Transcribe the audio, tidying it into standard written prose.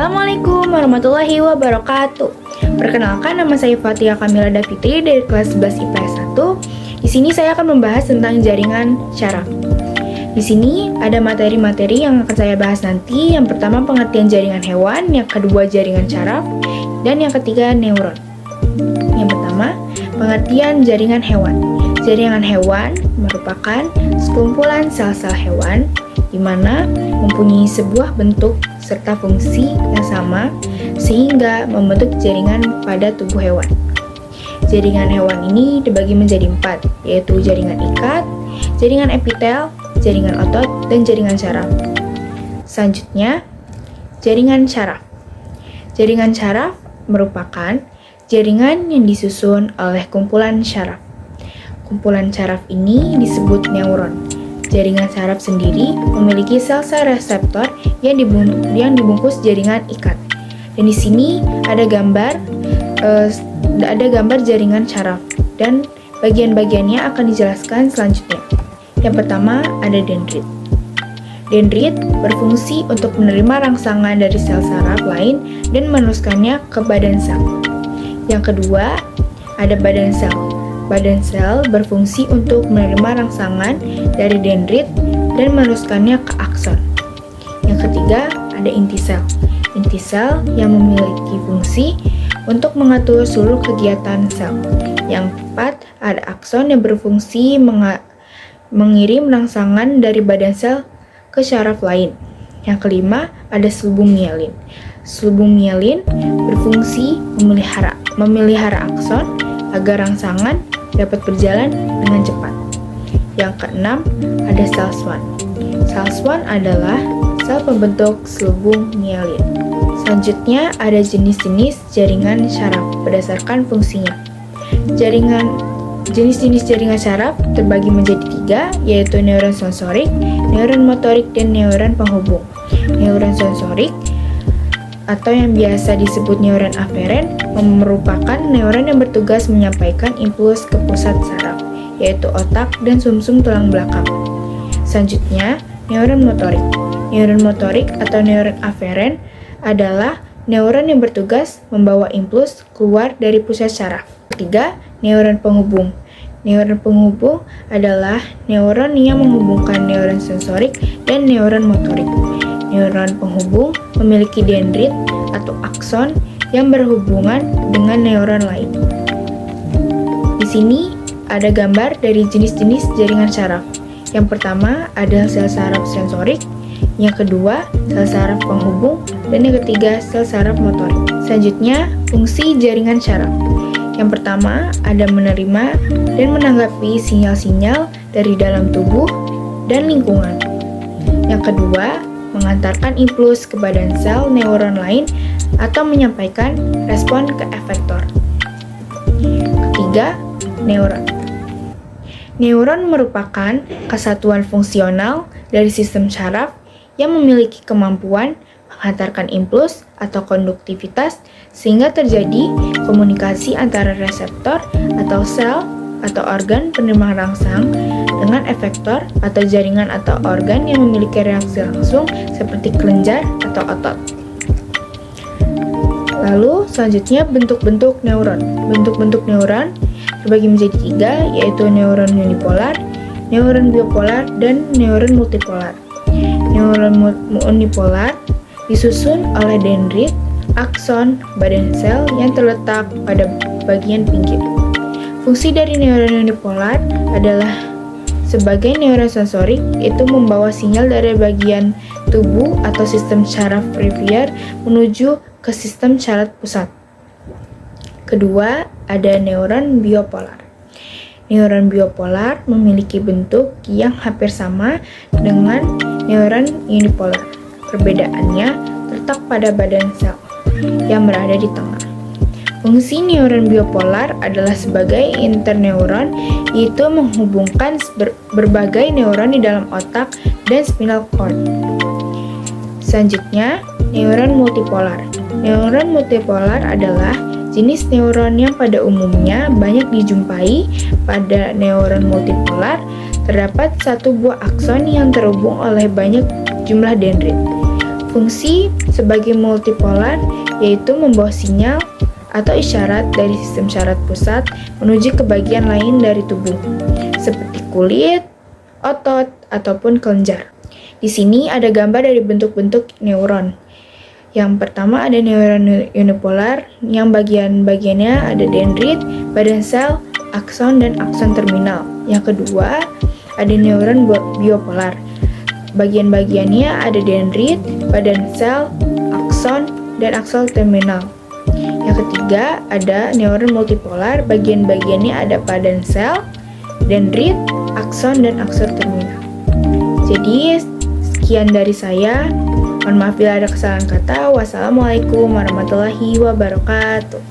Assalamualaikum warahmatullahi wabarakatuh. Perkenalkan, nama saya Fatia Kamila Davitri dari kelas 11 IPS 1. Di sini saya akan membahas tentang jaringan syaraf. Di sini ada materi-materi yang akan saya bahas nanti. Yang pertama pengertian jaringan hewan, yang kedua jaringan syaraf, dan yang ketiga neuron. Yang pertama, pengertian jaringan hewan. Jaringan hewan merupakan sekumpulan sel-sel hewan di mana mempunyai sebuah bentuk serta fungsi yang sama sehingga membentuk jaringan pada tubuh hewan. Jaringan hewan ini dibagi menjadi 4, yaitu jaringan ikat, jaringan epitel, jaringan otot, dan jaringan syaraf. Selanjutnya, jaringan syaraf. Jaringan syaraf merupakan jaringan yang disusun oleh kumpulan syaraf. Kumpulan syaraf ini disebut neuron. Jaringan syaraf sendiri memiliki sel-sel reseptor yang dibungkus jaringan ikat. Dan di sini ada gambar jaringan syaraf dan bagian-bagiannya akan dijelaskan selanjutnya. Yang pertama ada dendrit. Dendrit berfungsi untuk menerima rangsangan dari sel saraf lain dan meneruskannya ke badan sel. Yang kedua ada badan sel. Badan sel berfungsi untuk menerima rangsangan dari dendrit dan meneruskannya ke akson. Yang ketiga, ada inti sel. Inti sel yang memiliki fungsi untuk mengatur seluruh kegiatan sel. Yang keempat, ada akson yang berfungsi mengirim rangsangan dari badan sel ke syaraf lain. Yang kelima, ada selubung mielin. Selubung mielin berfungsi memelihara akson agar rangsangan dapat berjalan dengan cepat. Yang keenam, ada sel Schwann. Sel Schwann adalah sel pembentuk selubung mielin. Selanjutnya, ada jenis-jenis jaringan syaraf berdasarkan fungsinya. Jenis-jenis jaringan syaraf terbagi menjadi 3, yaitu neuron sensorik, neuron motorik, dan neuron penghubung. Neuron sensorik atau yang biasa disebut neuron aferen merupakan neuron yang bertugas menyampaikan impuls ke pusat saraf, yaitu otak dan sumsum tulang belakang. Selanjutnya, neuron motorik. Neuron motorik atau neuron aferen adalah neuron yang bertugas membawa impuls keluar dari pusat saraf. Ketiga, neuron penghubung. Neuron penghubung adalah neuron yang menghubungkan neuron sensorik dan neuron motorik. Neuron penghubung memiliki dendrit atau akson yang berhubungan dengan neuron lain. Di sini ada gambar dari jenis-jenis jaringan syaraf. Yang pertama ada sel saraf sensorik, yang kedua sel saraf penghubung, dan yang ketiga sel saraf motorik. Selanjutnya, fungsi jaringan syaraf. Yang pertama ada menerima dan menanggapi sinyal-sinyal dari dalam tubuh dan lingkungan. Yang kedua, mengantarkan impuls ke badan sel neuron lain atau menyampaikan respon ke efektor. Ketiga, neuron. Neuron merupakan kesatuan fungsional dari sistem syaraf yang memiliki kemampuan mengantarkan impuls atau konduktivitas sehingga terjadi komunikasi antara reseptor atau sel atau organ penerima rangsang dengan efektor atau jaringan atau organ yang memiliki reaksi langsung seperti kelenjar atau otot. Lalu selanjutnya bentuk-bentuk neuron. Bentuk-bentuk neuron terbagi menjadi 3, yaitu neuron unipolar, neuron bipolar, dan neuron multipolar. Neuron unipolar disusun oleh dendrit, akson, badan sel yang terletak pada bagian pinggir. Fungsi dari neuron unipolar adalah sebagai neuron sensorik, itu membawa sinyal dari bagian tubuh atau sistem syaraf perifer menuju ke sistem syaraf pusat. Kedua, ada neuron biopolar. Neuron biopolar memiliki bentuk yang hampir sama dengan neuron unipolar. Perbedaannya terletak pada badan sel yang berada di tengah. Fungsi neuron biopolar adalah sebagai interneuron, yaitu menghubungkan berbagai neuron di dalam otak dan spinal cord. Selanjutnya, neuron multipolar. Neuron multipolar adalah jenis neuron yang pada umumnya banyak dijumpai. Pada neuron multipolar terdapat satu buah akson yang terhubung oleh banyak jumlah dendrit. Fungsi sebagai multipolar yaitu membawa sinyal atau isyarat dari sistem syaraf pusat menuju ke bagian lain dari tubuh, seperti kulit, otot, ataupun kelenjar. Di sini ada gambar dari bentuk-bentuk neuron. Yang pertama ada neuron unipolar, yang bagian-bagiannya ada dendrit, badan sel, akson, dan akson terminal. Yang kedua ada neuron biopolar. Bagian-bagiannya ada dendrit, badan sel, akson, dan akson terminal. Yang ketiga ada neuron multipolar, bagian-bagiannya ada badan sel, dendrit, akson, dan akson terminal. Jadi sekian dari saya. Mohon maaf bila ada kesalahan kata. Wassalamualaikum warahmatullahi wabarakatuh.